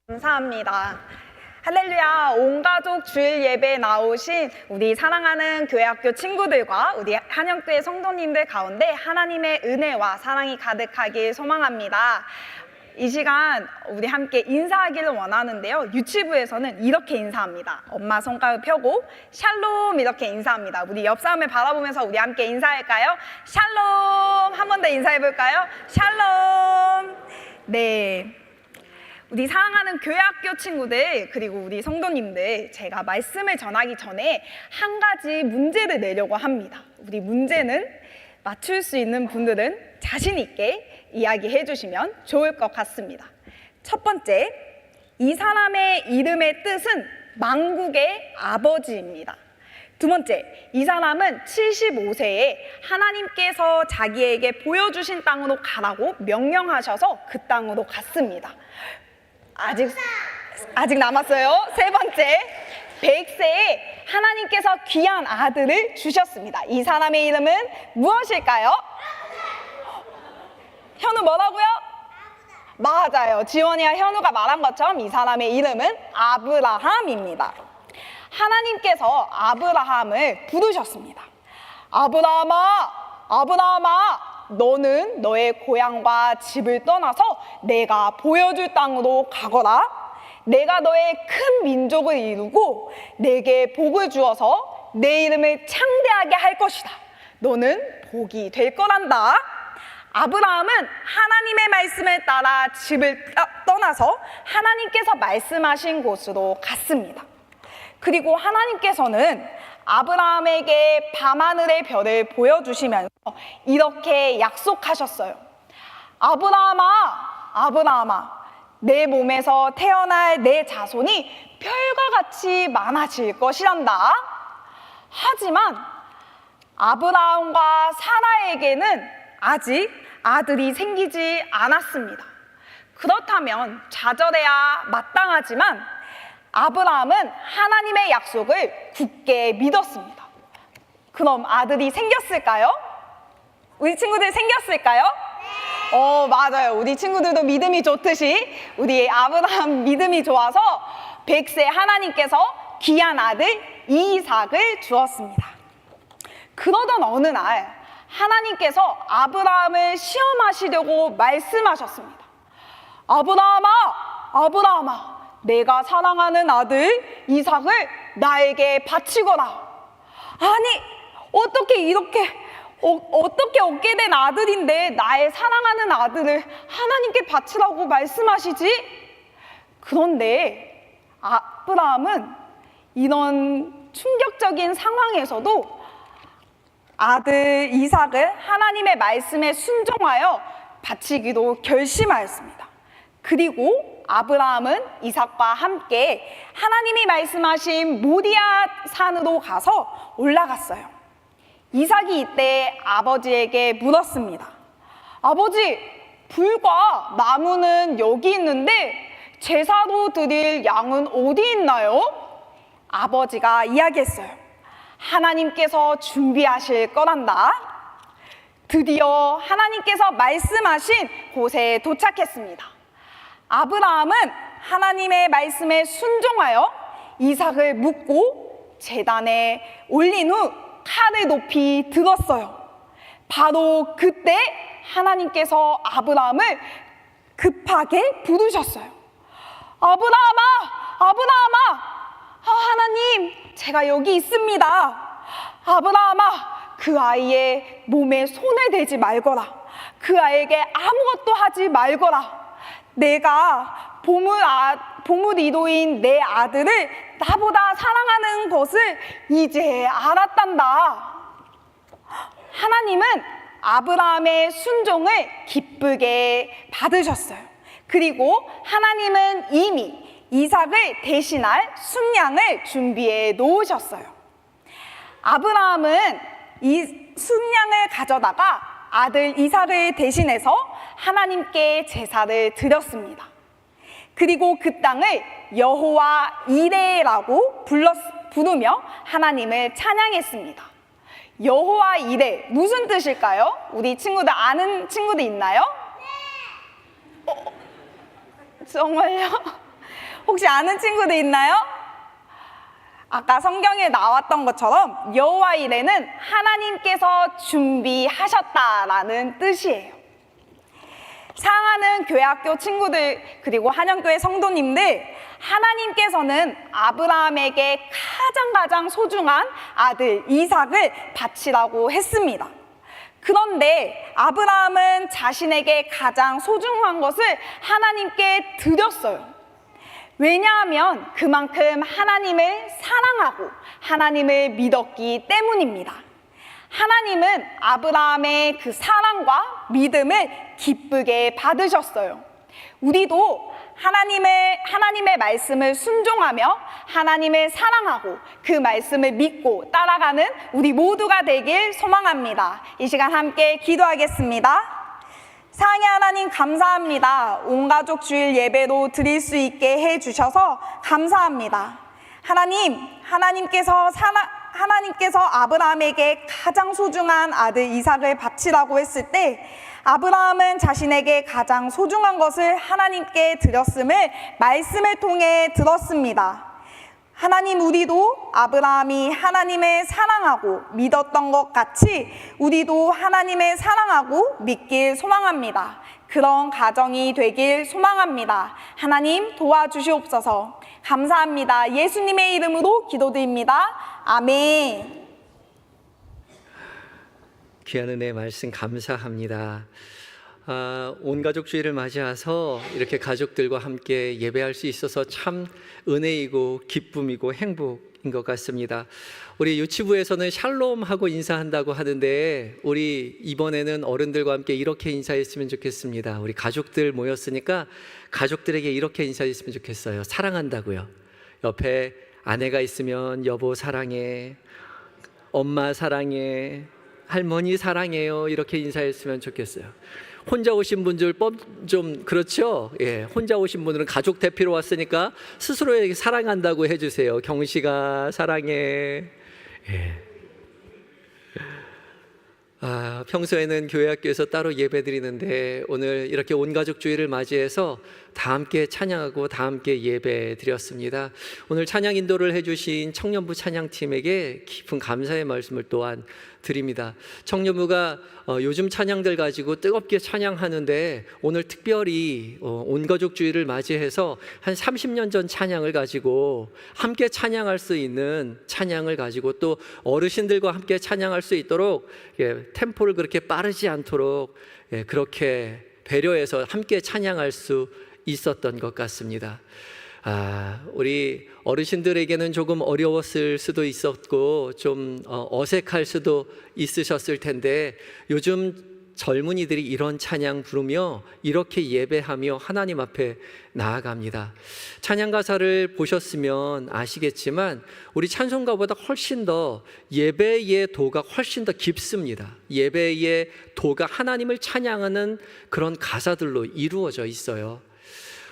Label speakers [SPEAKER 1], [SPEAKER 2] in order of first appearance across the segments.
[SPEAKER 1] 감사합니다. 할렐루야, 온 가족 주일 예배에 나오신 우리 사랑하는 교회학교 친구들과 우리 한영교회 성도님들 가운데 하나님의 은혜와 사랑이 가득하길 소망합니다. 이 시간 우리 함께 인사하기를 원하는데요, 유치부에서는 이렇게 인사합니다. 엄마 손가락 펴고 샬롬 이렇게 인사합니다. 우리 옆 사람을 바라보면서 우리 함께 인사할까요? 샬롬. 한 번 더 인사해볼까요? 샬롬. 네, 우리 사랑하는 교회학교 친구들 그리고 우리 성도님들, 제가 말씀을 전하기 전에 한 가지 문제를 내려고 합니다. 우리 문제는 맞출 수 있는 분들은 자신 있게 이야기해 주시면 좋을 것 같습니다. 첫 번째, 이 사람의 이름의 뜻은 만국의 아버지입니다. 두 번째, 이 사람은 75세에 하나님께서 자기에게 보여주신 땅으로 가라고 명령하셔서 그 땅으로 갔습니다. 아직 남았어요. 세 번째, 100세에 하나님께서 귀한 아들을 주셨습니다. 이 사람의 이름은 무엇일까요? 현우 뭐라고요? 맞아요. 지원이와 현우가 말한 것처럼 이 사람의 이름은 아브라함입니다. 하나님께서 아브라함을 부르셨습니다. 아브라함아, 아브라함아, 너는 너의 고향과 집을 떠나서 내가 보여줄 땅으로 가거라. 내가 너의 큰 민족을 이루고 내게 복을 주어서 내 이름을 창대하게 할 것이다. 너는 복이 될 거란다. 아브라함은 하나님의 말씀을 따라 집을 떠나서 하나님께서 말씀하신 곳으로 갔습니다. 그리고 하나님께서는 아브라함에게 밤하늘의 별을 보여주시면서 이렇게 약속하셨어요. 아브라함아, 아브라함아, 내 몸에서 태어날 내 자손이 별과 같이 많아질 것이란다. 하지만 아브라함과 사라에게는 아직 아들이 생기지 않았습니다. 그렇다면 좌절해야 마땅하지만 아브라함은 하나님의 약속을 굳게 믿었습니다. 그럼 아들이 생겼을까요? 우리 친구들 생겼을까요? 네. 맞아요. 우리 친구들도 믿음이 좋듯이 우리 아브라함 믿음이 좋아서 100세 하나님께서 귀한 아들 이삭을 주었습니다. 그러던 어느 날 하나님께서 아브라함을 시험하시려고 말씀하셨습니다. 아브라함아, 아브라함아, 내가 사랑하는 아들 이삭을 나에게 바치거라. 아니, 어떻게 얻게 된 아들인데 나의 사랑하는 아들을 하나님께 바치라고 말씀하시지? 그런데 아브라함은 이런 충격적인 상황에서도 아들 이삭을 하나님의 말씀에 순종하여 바치기로 결심하였습니다. 그리고 아브라함은 이삭과 함께 하나님이 말씀하신 모리아 산으로 가서 올라갔어요. 이삭이 이때 아버지에게 물었습니다. 아버지, 불과 나무는 여기 있는데 제사로 드릴 양은 어디 있나요? 아버지가 이야기했어요. 하나님께서 준비하실 거란다. 드디어 하나님께서 말씀하신 곳에 도착했습니다. 아브라함은 하나님의 말씀에 순종하여 이삭을 묻고 제단에 올린 후 칼을 높이 들었어요. 바로 그때 하나님께서 아브라함을 급하게 부르셨어요. 아브라함아, 아브라함아, 하나님, 제가 여기 있습니다. 아브라함아, 그 아이의 몸에 손을 대지 말거라. 그 아이에게 아무것도 하지 말거라. 내가 보물 이도인 내 아들을 나보다 사랑하는 것을 이제 알았단다. 하나님은 아브라함의 순종을 기쁘게 받으셨어요. 그리고 하나님은 이미 이삭을 대신할 순양을 준비해 놓으셨어요. 아브라함은 이 순양을 가져다가 아들 이삭을 대신해서 하나님께 제사를 드렸습니다. 그리고 그 땅을 여호와 이레라고 부르며 하나님을 찬양했습니다. 여호와 이레, 무슨 뜻일까요? 우리 친구들 아는 친구들 있나요? 네. 정말요? 혹시 아는 친구들 있나요? 아까 성경에 나왔던 것처럼 여호와 이레는 하나님께서 준비하셨다라는 뜻이에요. 사랑하는 교회학교 친구들 그리고 한영교회 성도님들, 하나님께서는 아브라함에게 가장 소중한 아들 이삭을 바치라고 했습니다. 그런데 아브라함은 자신에게 가장 소중한 것을 하나님께 드렸어요. 왜냐하면 그만큼 하나님을 사랑하고 하나님을 믿었기 때문입니다. 하나님은 아브라함의 그 사랑과 믿음을 기쁘게 받으셨어요. 우리도 하나님의 말씀을 순종하며 하나님을 사랑하고 그 말씀을 믿고 따라가는 우리 모두가 되길 소망합니다. 이 시간 함께 기도하겠습니다. 사랑의 하나님, 감사합니다. 온 가족 주일 예배로 드릴 수 있게 해주셔서 감사합니다. 하나님께서 아브라함에게 가장 소중한 아들 이삭을 바치라고 했을 때 아브라함은 자신에게 가장 소중한 것을 하나님께 드렸음을 말씀을 통해 들었습니다. 하나님, 우리도 아브라함이 하나님을 사랑하고 믿었던 것 같이 우리도 하나님을 사랑하고 믿길 소망합니다. 그런 가정이 되길 소망합니다. 하나님 도와주시옵소서. 감사합니다. 예수님의 이름으로 기도드립니다. 아멘.
[SPEAKER 2] 귀한 은혜 말씀 감사합니다. 온 가족 주일을 맞이해서 이렇게 가족들과 함께 예배할 수 있어서 참 은혜이고 기쁨이고 행복인 것 같습니다. 우리 유치부에서는 샬롬하고 인사한다고 하는데 우리 이번에는 어른들과 함께 이렇게 인사했으면 좋겠습니다. 우리 가족들 모였으니까 가족들에게 이렇게 인사했으면 좋겠어요. 사랑한다고요. 옆에 아내가 있으면 여보 사랑해, 엄마 사랑해, 할머니 사랑해요, 이렇게 인사했으면 좋겠어요. 혼자 오신 분들 좀 그렇죠? 예, 혼자 오신 분들은 가족 대표로 왔으니까 스스로에게 사랑한다고 해주세요. 경식아 사랑해. 예. 평소에는 교회 학교에서 따로 예배 드리는데 오늘 이렇게 온 가족 주일을 맞이해서 다 함께 찬양하고 다 함께 예배 드렸습니다. 오늘 찬양 인도를 해주신 청년부 찬양팀에게 깊은 감사의 말씀을 또한 드립니다. 청년부가 요즘 찬양들 가지고 뜨겁게 찬양하는데 오늘 특별히 온 가족 주일을 맞이해서 한 30년 전 찬양을 가지고 함께 찬양할 수 있는 찬양을 가지고 또 어르신들과 함께 찬양할 수 있도록 템포를 그렇게 빠르지 않도록 그렇게 배려해서 함께 찬양할 수 있었던 것 같습니다. 우리 어르신들에게는 조금 어려웠을 수도 있었고 좀 어색할 수도 있으셨을 텐데 요즘 젊은이들이 이런 찬양 부르며 이렇게 예배하며 하나님 앞에 나아갑니다. 찬양 가사를 보셨으면 아시겠지만 우리 찬송가보다 훨씬 더 예배의 도가 훨씬 더 깊습니다. 예배의 도가 하나님을 찬양하는 그런 가사들로 이루어져 있어요.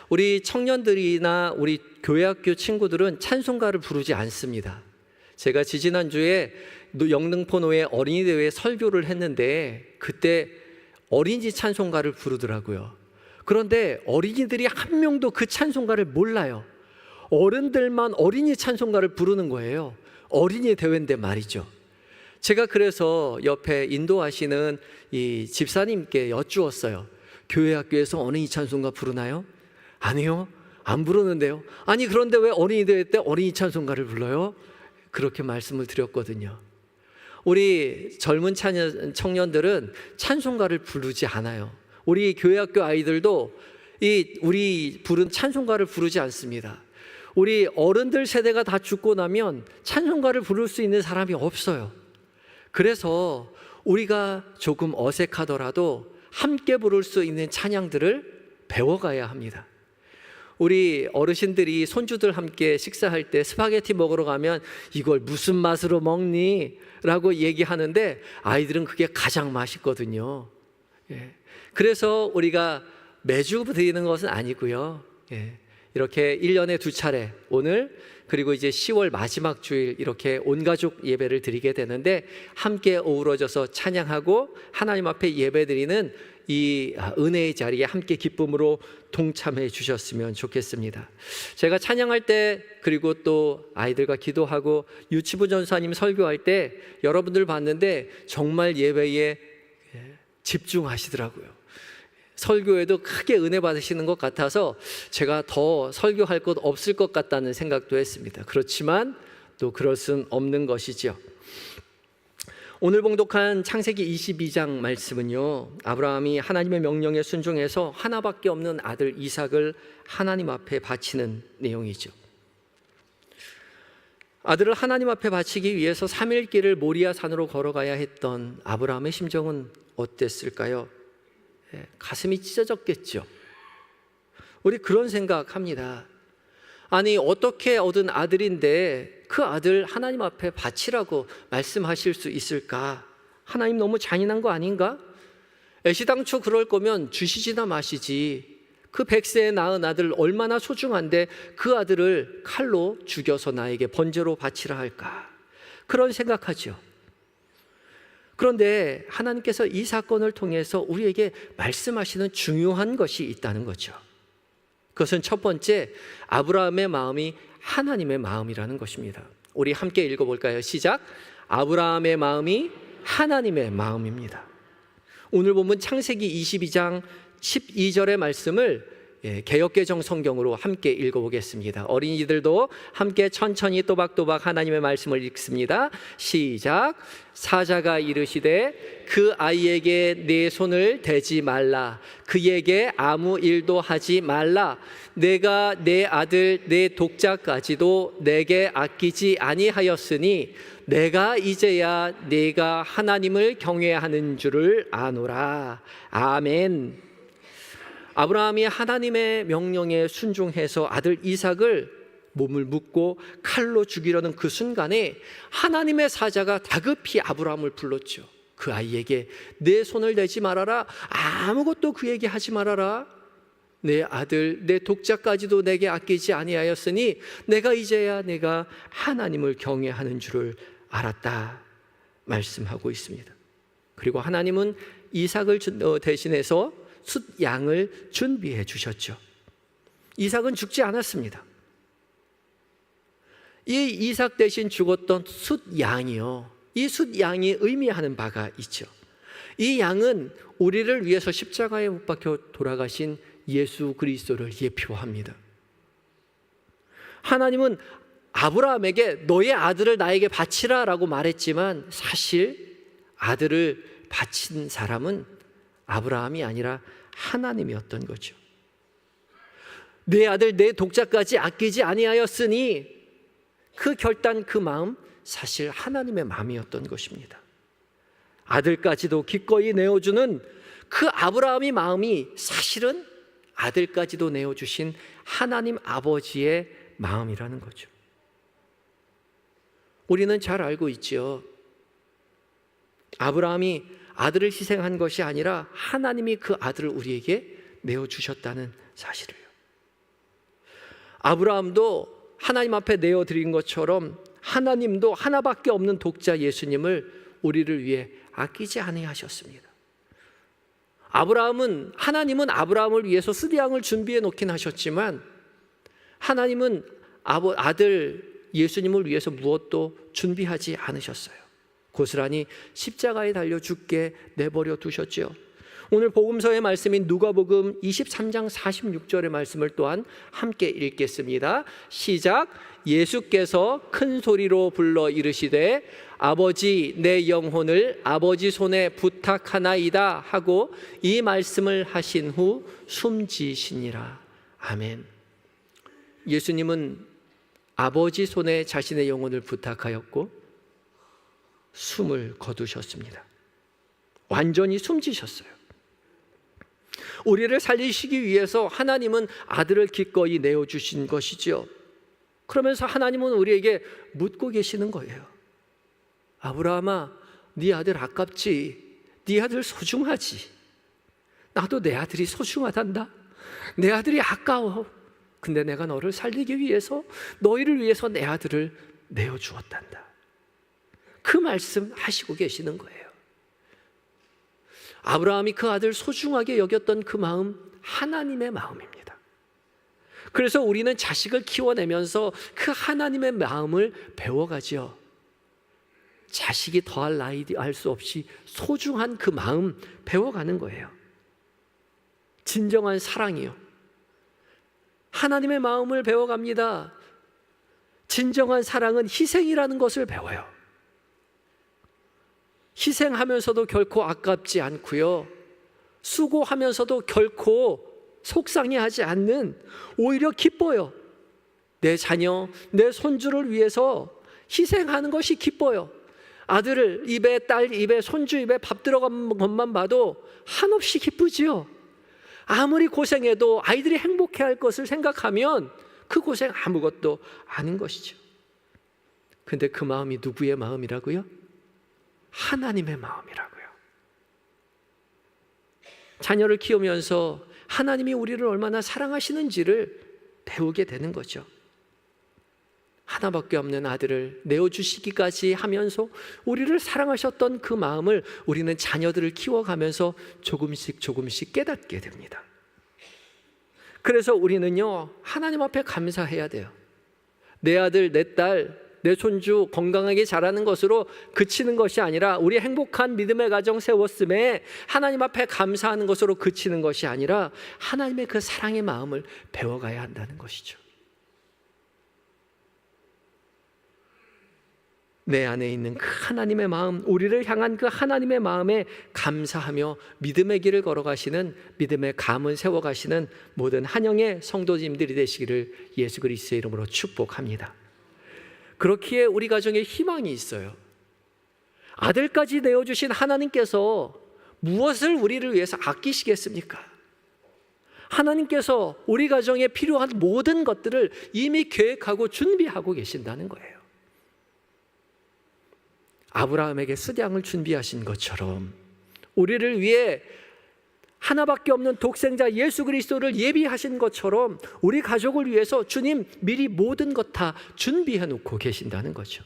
[SPEAKER 2] 우리 청년들이나 우리 교회학교 친구들은 찬송가를 부르지 않습니다. 제가 지지난주에 영등포노회 어린이대회 설교를 했는데 그때 어린이 찬송가를 부르더라고요. 그런데 어린이들이 한 명도 그 찬송가를 몰라요. 어른들만 어린이 찬송가를 부르는 거예요. 어린이 대회인데 말이죠. 제가 그래서 옆에 인도하시는 이 집사님께 여쭈었어요. 교회학교에서 어린이 찬송가 부르나요? 아니요, 안 부르는데요. 아니 그런데 왜 어린이 대회 때 어린이 찬송가를 불러요? 그렇게 말씀을 드렸거든요. 우리 젊은 청년들은 찬송가를 부르지 않아요. 우리 교회학교 아이들도 우리 부른 찬송가를 부르지 않습니다. 우리 어른들 세대가 다 죽고 나면 찬송가를 부를 수 있는 사람이 없어요. 그래서 우리가 조금 어색하더라도 함께 부를 수 있는 찬양들을 배워가야 합니다. 우리 어르신들이 손주들 함께 식사할 때 스파게티 먹으러 가면 이걸 무슨 맛으로 먹니? 라고 얘기하는데 아이들은 그게 가장 맛있거든요. 그래서 우리가 매주 드리는 것은 아니고요. 이렇게 1년에 2차례 오늘 그리고 이제 10월 마지막 주일 이렇게 온가족 예배를 드리게 되는데 함께 어우러져서 찬양하고 하나님 앞에 예배 드리는 이 은혜의 자리에 함께 기쁨으로 동참해 주셨으면 좋겠습니다. 제가 찬양할 때, 그리고 또 아이들과 기도하고 유치부 전사님 설교할 때 여러분들 봤는데 정말 예배에 집중하시더라고요. 설교에도 크게 은혜 받으시는 것 같아서 제가 더 설교할 것 없을 것 같다는 생각도 했습니다. 그렇지만 또 그럴 순 없는 것이죠. 오늘 봉독한 창세기 22장 말씀은요, 아브라함이 하나님의 명령에 순종해서 하나밖에 없는 아들 이삭을 하나님 앞에 바치는 내용이죠. 아들을 하나님 앞에 바치기 위해서 3일 길을 모리아 산으로 걸어가야 했던 아브라함의 심정은 어땠을까요? 가슴이 찢어졌겠죠. 우리 그런 생각합니다. 아니, 어떻게 얻은 아들인데 그 아들 하나님 앞에 바치라고 말씀하실 수 있을까? 하나님 너무 잔인한 거 아닌가? 애시당초 그럴 거면 주시지나 마시지. 그 100세에 낳은 아들 얼마나 소중한데 그 아들을 칼로 죽여서 나에게 번제로 바치라 할까? 그런 생각하죠. 그런데 하나님께서 이 사건을 통해서 우리에게 말씀하시는 중요한 것이 있다는 거죠. 그것은 첫 번째, 아브라함의 마음이 하나님의 마음이라는 것입니다. 우리 함께 읽어볼까요? 시작. 아브라함의 마음이 하나님의 마음입니다. 오늘 본문 창세기 22장 12절의 말씀을 개역개정 성경으로 함께 읽어보겠습니다. 어린이들도 함께 천천히 또박또박 하나님의 말씀을 읽습니다. 시작. 사자가 이르시되 그 아이에게 내 손을 대지 말라. 그에게 아무 일도 하지 말라. 내가 내 아들 내 독자까지도 내게 아끼지 아니하였으니 내가 이제야 내가 하나님을 경외하는 줄을 아노라. 아멘. 아브라함이 하나님의 명령에 순종해서 아들 이삭을 몸을 묶고 칼로 죽이려는 그 순간에 하나님의 사자가 다급히 아브라함을 불렀죠. 그 아이에게 내 손을 대지 말아라. 아무것도 그에게 하지 말아라. 내 아들 내 독자까지도 내게 아끼지 아니하였으니 내가 이제야 내가 하나님을 경외하는 줄을 알았다 말씀하고 있습니다. 그리고 하나님은 이삭을 대신해서 숫양을 준비해 주셨죠. 이삭은 죽지 않았습니다. 이 이삭 대신 죽었던 숫양이요, 이 숫양이 의미하는 바가 있죠. 이 양은 우리를 위해서 십자가에 못 박혀 돌아가신 예수 그리스도를 예표합니다. 하나님은 아브라함에게 너의 아들을 나에게 바치라 라고 말했지만 사실 아들을 바친 사람은 아브라함이 아니라 하나님이었던 거죠. 내 아들 내 독자까지 아끼지 아니하였으니 그 결단, 그 마음 사실 하나님의 마음이었던 것입니다. 아들까지도 기꺼이 내어주는 그 아브라함의 마음이 사실은 아들까지도 내어주신 하나님 아버지의 마음이라는 거죠. 우리는 잘 알고 있죠. 아브라함이 아들을 희생한 것이 아니라 하나님이 그 아들을 우리에게 내어주셨다는 사실을요. 아브라함도 하나님 앞에 내어드린 것처럼 하나님도 하나밖에 없는 독자 예수님을 우리를 위해 아끼지 아니하셨습니다. 하나님은 아브라함을 위해서 숫양을 준비해 놓긴 하셨지만 하나님은 아들 예수님을 위해서 무엇도 준비하지 않으셨어요. 고스란히 십자가에 달려 죽게 내버려 두셨죠. 오늘 복음서의 말씀인 누가복음 23장 46절의 말씀을 또한 함께 읽겠습니다. 시작. 예수께서 큰 소리로 불러 이르시되 아버지 내 영혼을 아버지 손에 부탁하나이다 하고 이 말씀을 하신 후 숨지시니라. 아멘. 예수님은 아버지 손에 자신의 영혼을 부탁하였고 숨을 거두셨습니다. 완전히 숨지셨어요. 우리를 살리시기 위해서 하나님은 아들을 기꺼이 내어주신 것이죠. 그러면서 하나님은 우리에게 묻고 계시는 거예요. 아브라함아, 네 아들 아깝지? 네 아들 소중하지? 나도 내 아들이 소중하단다. 내 아들이 아까워. 근데 내가 너를 살리기 위해서, 너희를 위해서 내 아들을 내어주었단다. 그 말씀 하시고 계시는 거예요. 아브라함이 그 아들 소중하게 여겼던 그 마음, 하나님의 마음입니다. 그래서 우리는 자식을 키워내면서 그 하나님의 마음을 배워가지요. 자식이 더할 나위 알 수 없이 소중한 그 마음 배워가는 거예요. 진정한 사랑이요. 하나님의 마음을 배워갑니다. 진정한 사랑은 희생이라는 것을 배워요. 희생하면서도 결코 아깝지 않고요. 수고하면서도 결코 속상해하지 않는, 오히려 기뻐요. 내 자녀, 내 손주를 위해서 희생하는 것이 기뻐요. 아들 입에, 딸 입에, 손주 입에 밥 들어간 것만 봐도 한없이 기쁘지요. 아무리 고생해도 아이들이 행복해할 것을 생각하면 그 고생 아무것도 아닌 것이죠. 근데 그 마음이 누구의 마음이라고요? 하나님의 마음이라고요. 자녀를 키우면서 하나님이 우리를 얼마나 사랑하시는지를 배우게 되는 거죠. 하나밖에 없는 아들을 내어주시기까지 하면서 우리를 사랑하셨던 그 마음을 우리는 자녀들을 키워가면서 조금씩 깨닫게 됩니다. 그래서 우리는요, 하나님 앞에 감사해야 돼요. 내 아들, 내 딸, 내 손주 건강하게 자라는 것으로 그치는 것이 아니라, 우리 행복한 믿음의 가정 세웠음에 하나님 앞에 감사하는 것으로 그치는 것이 아니라 하나님의 그 사랑의 마음을 배워가야 한다는 것이죠. 내 안에 있는 그 하나님의 마음, 우리를 향한 그 하나님의 마음에 감사하며 믿음의 길을 걸어가시는, 믿음의 감을 세워가시는 모든 한영의 성도님들이 되시기를 예수 그리스도의 이름으로 축복합니다. 그렇기에 우리 가정에 희망이 있어요. 아들까지 내어주신 하나님께서 무엇을 우리를 위해서 아끼시겠습니까? 하나님께서 우리 가정에 필요한 모든 것들을 이미 계획하고 준비하고 계신다는 거예요. 아브라함에게 수량을 준비하신 것처럼 우리를 위해 하나밖에 없는 독생자 예수 그리스도를 예비하신 것처럼 우리 가족을 위해서 주님 미리 모든 것 다 준비해 놓고 계신다는 거죠.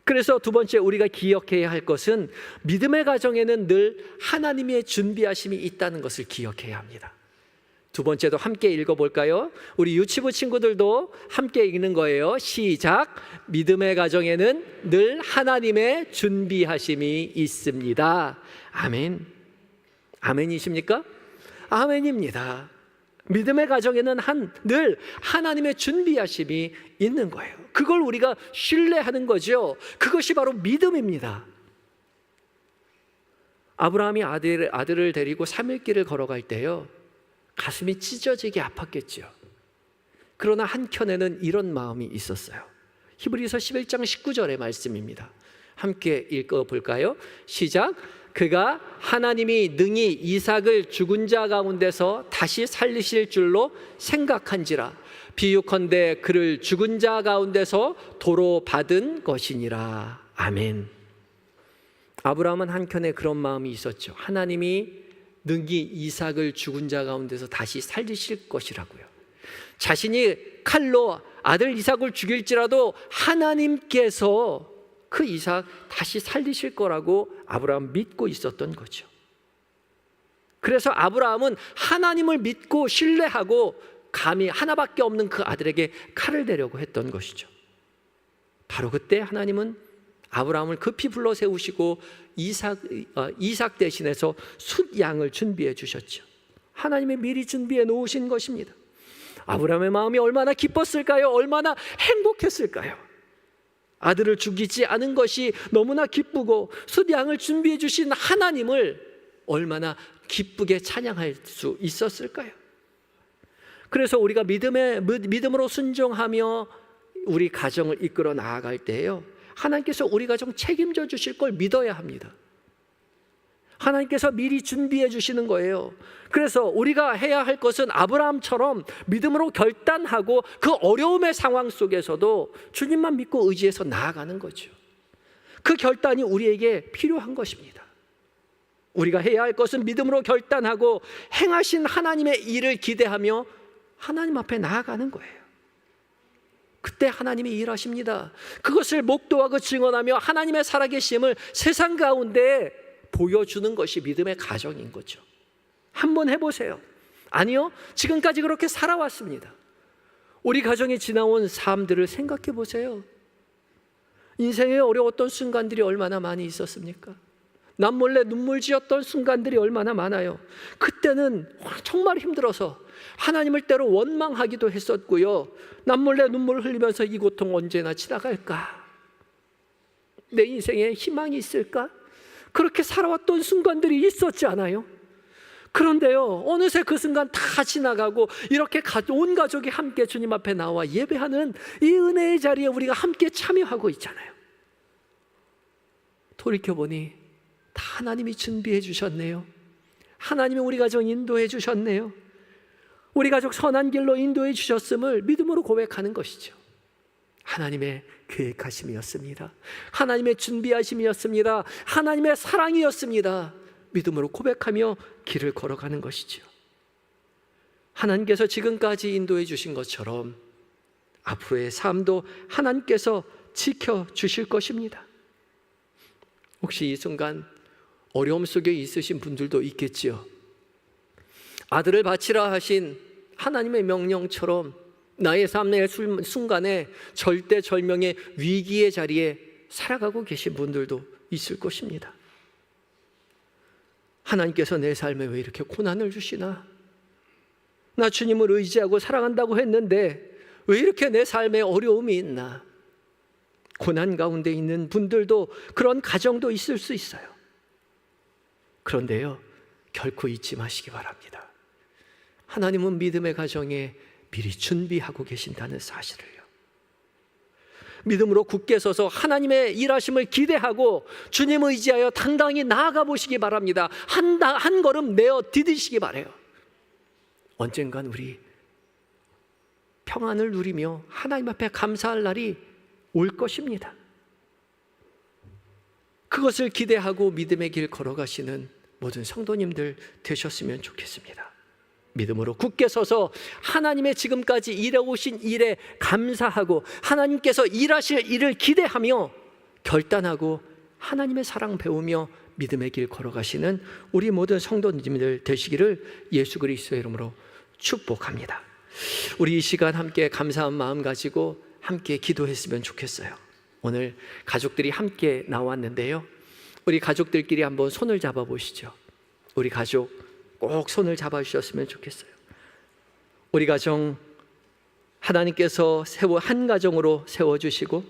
[SPEAKER 2] 그래서 두 번째 우리가 기억해야 할 것은, 믿음의 가정에는 늘 하나님의 준비하심이 있다는 것을 기억해야 합니다. 두 번째도 함께 읽어볼까요? 우리 유치부 친구들도 함께 읽는 거예요. 시작. 믿음의 가정에는 늘 하나님의 준비하심이 있습니다. 아멘. 아멘이십니까? 아멘입니다. 믿음의 가정에는 늘 하나님의 준비하심이 있는 거예요. 그걸 우리가 신뢰하는 거죠. 그것이 바로 믿음입니다. 아브라함이 아들을 데리고 3일 길을 걸어갈 때요, 가슴이 찢어지게 아팠겠죠. 그러나 한켠에는 이런 마음이 있었어요. 히브리서 11장 19절의 말씀입니다. 함께 읽어볼까요? 시작. 그가 하나님이 능히 이삭을 죽은 자 가운데서 다시 살리실 줄로 생각한지라, 비유컨대 그를 죽은 자 가운데서 도로 받은 것이니라. 아멘. 아브라함은 한켠에 그런 마음이 있었죠. 하나님이 능히 이삭을 죽은 자 가운데서 다시 살리실 것이라고요. 자신이 칼로 아들 이삭을 죽일지라도 하나님께서 그 이삭 다시 살리실 거라고 아브라함 믿고 있었던 거죠. 그래서 아브라함은 하나님을 믿고 신뢰하고 감히 하나밖에 없는 그 아들에게 칼을 대려고 했던 것이죠. 바로 그때 하나님은 아브라함을 급히 불러 세우시고 이삭 대신해서 숫양을 준비해 주셨죠. 하나님이 미리 준비해 놓으신 것입니다. 아브라함의 마음이 얼마나 기뻤을까요? 얼마나 행복했을까요? 아들을 죽이지 않은 것이 너무나 기쁘고 숫양을 준비해 주신 하나님을 얼마나 기쁘게 찬양할 수 있었을까요? 그래서 우리가 믿음으로 순종하며 우리 가정을 이끌어 나아갈 때요, 하나님께서 우리 가정 책임져 주실 걸 믿어야 합니다. 하나님께서 미리 준비해 주시는 거예요. 그래서 우리가 해야 할 것은 아브라함처럼 믿음으로 결단하고 그 어려움의 상황 속에서도 주님만 믿고 의지해서 나아가는 거죠. 그 결단이 우리에게 필요한 것입니다. 우리가 해야 할 것은 믿음으로 결단하고 행하신 하나님의 일을 기대하며 하나님 앞에 나아가는 거예요. 그때 하나님이 일하십니다. 그것을 목도하고 증언하며 하나님의 살아계심을 세상 가운데 보여주는 것이 믿음의 가정인 거죠. 한번 해보세요. 아니요, 지금까지 그렇게 살아왔습니다. 우리 가정에 지나온 삶들을 생각해 보세요. 인생에 어려웠던 순간들이 얼마나 많이 있었습니까? 남몰래 눈물 지었던 순간들이 얼마나 많아요. 그때는 정말 힘들어서 하나님을 때로 원망하기도 했었고요. 남몰래 눈물을 흘리면서 이 고통 언제나 지나갈까? 내 인생에 희망이 있을까? 그렇게 살아왔던 순간들이 있었지 않아요? 그런데요, 어느새 그 순간 다 지나가고 이렇게 온 가족이 함께 주님 앞에 나와 예배하는 이 은혜의 자리에 우리가 함께 참여하고 있잖아요. 돌이켜보니 다 하나님이 준비해 주셨네요. 하나님이 우리 가정 인도해 주셨네요. 우리 가족 선한 길로 인도해 주셨음을 믿음으로 고백하는 것이죠. 하나님의 계획하심이었습니다. 하나님의 준비하심이었습니다. 하나님의 사랑이었습니다. 믿음으로 고백하며 길을 걸어가는 것이죠. 하나님께서 지금까지 인도해 주신 것처럼 앞으로의 삶도 하나님께서 지켜주실 것입니다. 혹시 이 순간 어려움 속에 있으신 분들도 있겠지요. 아들을 바치라 하신 하나님의 명령처럼 나의 삶의 순간에 절대절명의 위기의 자리에 살아가고 계신 분들도 있을 것입니다. 하나님께서 내 삶에 왜 이렇게 고난을 주시나? 나 주님을 의지하고 사랑한다고 했는데 왜 이렇게 내 삶에 어려움이 있나? 고난 가운데 있는 분들도 그런 가정도 있을 수 있어요. 그런데요, 결코 잊지 마시기 바랍니다. 하나님은 믿음의 가정에 미리 준비하고 계신다는 사실을요. 믿음으로 굳게 서서 하나님의 일하심을 기대하고 주님 의지하여 당당히 나아가 보시기 바랍니다. 한 걸음 내어 디디시기 바라요. 언젠간 우리 평안을 누리며 하나님 앞에 감사할 날이 올 것입니다. 그것을 기대하고 믿음의 길 걸어가시는 모든 성도님들 되셨으면 좋겠습니다. 믿음으로 굳게 서서 하나님의 지금까지 일해오신 일에 감사하고 하나님께서 일하실 일을 기대하며 결단하고 하나님의 사랑 배우며 믿음의 길 걸어가시는 우리 모든 성도님들 되시기를 예수 그리스도의 이름으로 축복합니다. 우리 이 시간 함께 감사한 마음 가지고 함께 기도했으면 좋겠어요. 오늘 가족들이 함께 나왔는데요, 우리 가족들끼리 한번 손을 잡아 보시죠. 우리 가족 꼭 손을 잡아주셨으면 좋겠어요. 우리 가정 하나님께서 한 가정으로 세워주시고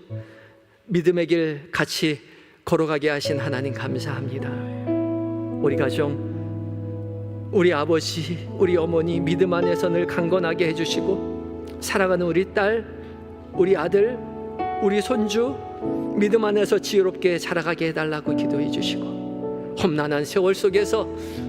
[SPEAKER 2] 믿음의 길 같이 걸어가게 하신 하나님 감사합니다. 우리 가정, 우리 아버지, 우리 어머니 믿음 안에서 늘 강건하게 해주시고 사랑하는 우리 딸, 우리 아들, 우리 손주 믿음 안에서 지혜롭게 자라가게 해달라고 기도해 주시고 험난한 세월 속에서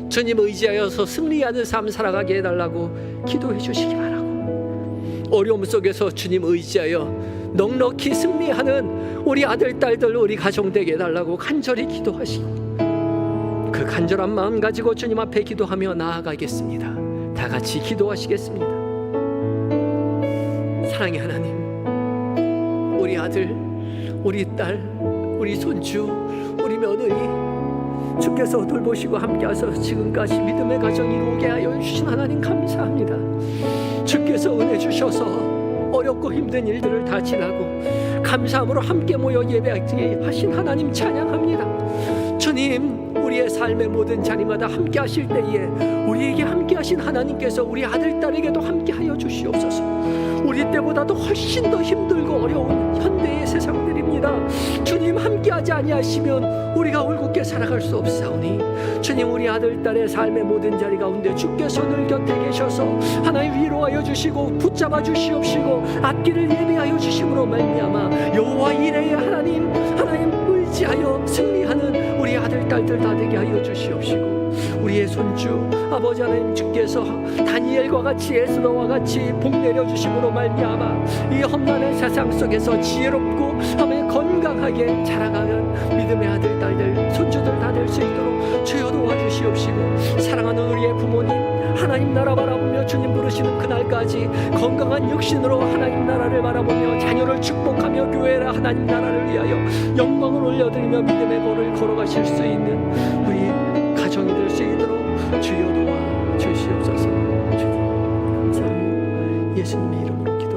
[SPEAKER 2] 주님 의지하여서 승리하는 삶 살아가게 해달라고 기도해 주시기 바라고 어려움 속에서 주님 의지하여 넉넉히 승리하는 우리 아들, 딸들, 우리 가정 되게 해달라고 간절히 기도하시고 그 간절한 마음 가지고 주님 앞에 기도하며 나아가겠습니다. 다 같이 기도하시겠습니다. 사랑의 하나님, 우리 아들, 우리 딸, 우리 손주, 우리 며느리 주께서 돌보시고 함께하셔서 지금까지 믿음의 가정 이루게 하여 주신 하나님 감사합니다. 주께서 은혜 주셔서 어렵고 힘든 일들을 다 지나고 감사함으로 함께 모여 예배하게 하신 하나님 찬양합니다. 주님, 우리의 삶의 모든 자리마다 함께 하실 때에 우리에게 함께 하신 하나님께서 우리 아들, 딸에게도 함께 하여 주시옵소서. 우리 때보다도 훨씬 더 힘들고 어려운 현대의 세상들입니다. 주님 함께하지 아니하시면 우리가 올곧게 살아갈 수 없사오니 주님, 우리 아들, 딸의 삶의 모든 자리 가운데 주께서 늘 곁에 계셔서 하나님 위로하여 주시고 붙잡아 주시옵시고 앞길을 예비하여 주심으로 말미암아 여호와 이레의 하나님 의지하여 승리하는 우리 아들, 딸들 다 되게 하여 주시옵시고 우리의 손주 아버지 하나님 주께서 다니엘과 같이 에스더와 같이 복 내려주심으로 말미암아 이 험난한 세상 속에서 지혜롭고 하며 건강하게 자라가는 믿음의 아들, 딸들, 손주들 다 될 수 있도록 주여 도와주시옵시고 사랑하는 우리의 부모님 하나님 나라 바라보며 주님 부르시는 그날까지 건강한 육신으로 하나님 나라를 바라보며 자녀를 축복하며 교회라 하나님 나라를 위하여 영광을 올려드리며 믿음의 걸을 걸어가실 수 있는 우리 가정이 될 수 있도록 주여 도와 주시옵소서. 주님 감사합니다. 예수님의 이름으로 기도.